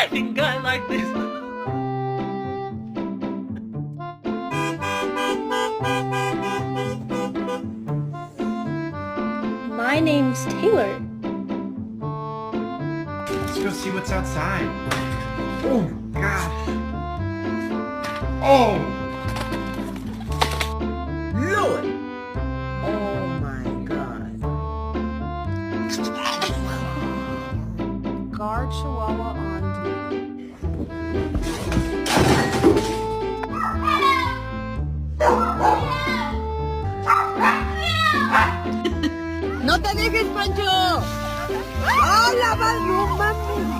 fighting guy like this. My name's Taylor. Let's go see what's outside. Oh gosh. Oh! Lord. Oh my God. Guard Chihuahua on duty. ¡No te dejes, Pancho! ¡Hola, Balrumán!